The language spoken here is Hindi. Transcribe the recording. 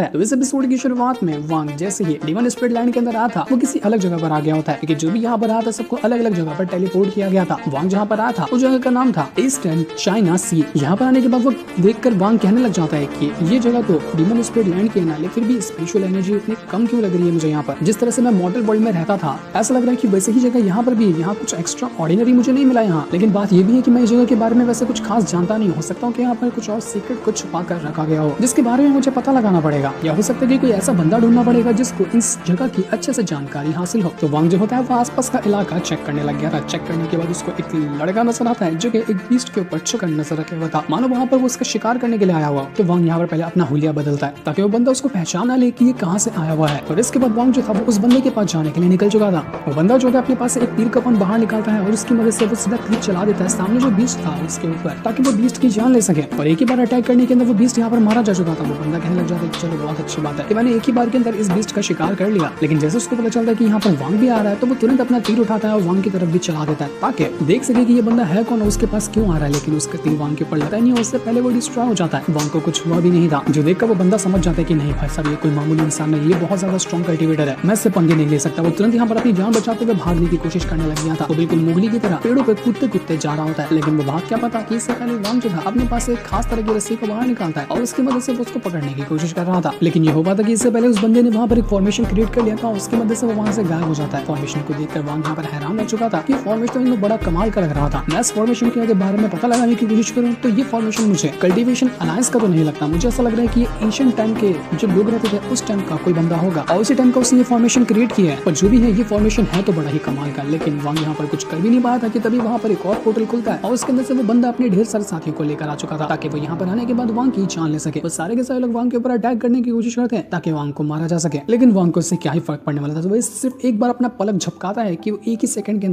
होता है। तो इस एपिसोड की शुरुआत में वांग जैसे ही डेमन स्पिरिट लैंड के अंदर आया था वो किसी अलग जगह पर आ गया होता है, क्योंकि जो भी यहाँ पर आया था सबको अलग अलग जगह पर टेलीपोर्ट किया गया था। वांग जहाँ पर आया था उस जगह का नाम था ईस्टर्न चाइना सी। यहाँ पर आने के बाद वो देखकर वांग कहने लग जाता है कि ये जगह तो डेमन स्पिरिट लैंड की है, फिर भी स्पिरिचुअल एनर्जी इतनी कम क्यों लग रही है मुझे यहाँ पर। जिस तरह से मैं मॉर्टल वर्ल्ड में रहता था ऐसा लग रहा है कि वैसे ही जगह यहाँ पर भी, यहाँ कुछ एक्स्ट्रा ऑर्डिनरी मुझे नहीं मिला यहाँ। लेकिन बात ये भी है कि मैं इस जगह के बारे में वैसे कुछ खास जानता नहीं, हो सकता हूँ कि यहाँ पर कुछ और सीक्रेट कुछ छुपा कर रखा गया हो जिसके बारे में मुझे पता लगाना पड़ेगा, या हो सकता है कि कोई ऐसा बंदा ढूंढना पड़ेगा जिसको इस जगह की अच्छे से जानकारी हासिल हो। तो वांग जो होता है वो आसपास का इलाका चेक करने लग गया था। चेक करने के बाद उसको एक लड़का नजर आता है जो कि एक बीस्ट के ऊपर छुपकर नजर रखे हुआ था, मानो वहाँ पर वो उसका शिकार करने के लिए आया हुआ। तो वांग यहाँ पर पहले अपना हुलिया बदलता है ताकि वो बंदा उसको पहचान ना ले कि ये कहाँ से आया हुआ है। और इसके बाद वांग जो था वो उस बंदे के पास जाने के लिए निकल चुका था। वो बंदा जो है अपने पास से एक तीर कपन बाहर निकालता है और उसकी मदद से वो सीधा तीर चला देता है सामने जो बीस्ट था उसके ऊपर, ताकि वो बीस्ट की जान ले सके। और एक ही बार अटैक करने के अंदर वो बीस्ट यहाँ पर मारा जा चुका था। वो बंदा कहने लग जाता है चलो बहुत अच्छी बात है कि मैंने एक ही बार के अंदर इस बीस्ट का शिकार कर लिया। लेकिन जैसे उसको पता चलता है कि यहाँ पर वांग भी आ रहा है तो वो तुरंत अपना तीर उठाता है और वांग की तरफ भी चला देता है ताकि देख सके कि ये बंदा है कौन, उसके पास क्यों आ रहा है। लेकिन उसका तीर वांग के ऊपर लगता नहीं, उससे पहले वो डिस्ट्रॉय हो जाता है। वांग को कुछ हुआ भी नहीं था, जो देखकर वो बंदा समझ जाता है कि नहीं भाई साहब ये कोई मामूली इंसान नहीं, ये बहुत ज्यादा स्ट्रॉन्ग कल्टिवेटर है, मैं इससे पंगे नहीं ले सकता। वो तुरंत यहाँ पर अपनी जान बचाते हुए भागने की कोशिश करने लग गया था। वो बिल्कुल मुगली की तरह पेड़ों पे कूदते कूदते जा रहा होता है। लेकिन वो भाग क्या पाता कि इससे पहले वांग जो था अपने पास एक खास तरह की रस्सी को बाहर निकालता है और उसकी मदद से वो उसको पकड़ने की कोशिश कर रहा था। लेकिन ये हो पाता कि इससे पहले उस बंदे ने वहाँ पर एक फॉर्मेशन क्रिएट कर लिया था, उसकी मदद से वो वहाँ से गायब हो जाता है। फॉर्मेशन को देखकर वांग यहाँ पर हैरान हो चुका था कि फॉर्मेशन में बड़ा कमाल का लग रहा था। मैं इस फॉर्मेशन के बारे में पता लगाने की कोशिश करूँ तो ये फॉर्मेशन मुझे कल्टीवेशन अलायंस का तो नहीं लगता। मुझे ऐसा लग रहा है कि ये एंशिएंट टाइम के जो लोग रहते थे उस टाइम का कोई बंदा होगा और उसी टाइम का उसने ये फॉर्मेशन क्रिएट किया है। पर जो भी है ये फॉर्मेशन है तो बड़ा ही कमाल का। लेकिन वांग यहाँ पर कुछ कर भी नहीं पाया था कि तभी वहाँ पर एक और पोर्टल खुलता है और उसके अंदर से वो बंदा अपने ढेर सारे साथियों को लेकर आ चुका था ताकि वो यहाँ पर आने के बाद वांग की जान ले सके। वो सारे के सारे लोग वांग के ऊपर अटैक करने की कोशिश करते हैं ताकि वांग को मारा जा सके। लेकिन वांग को इससे क्या ही फर्क पड़ने वाला था। वो सिर्फ एक बार अपना पलक झपकाता है कि वो एक ही सेकंड के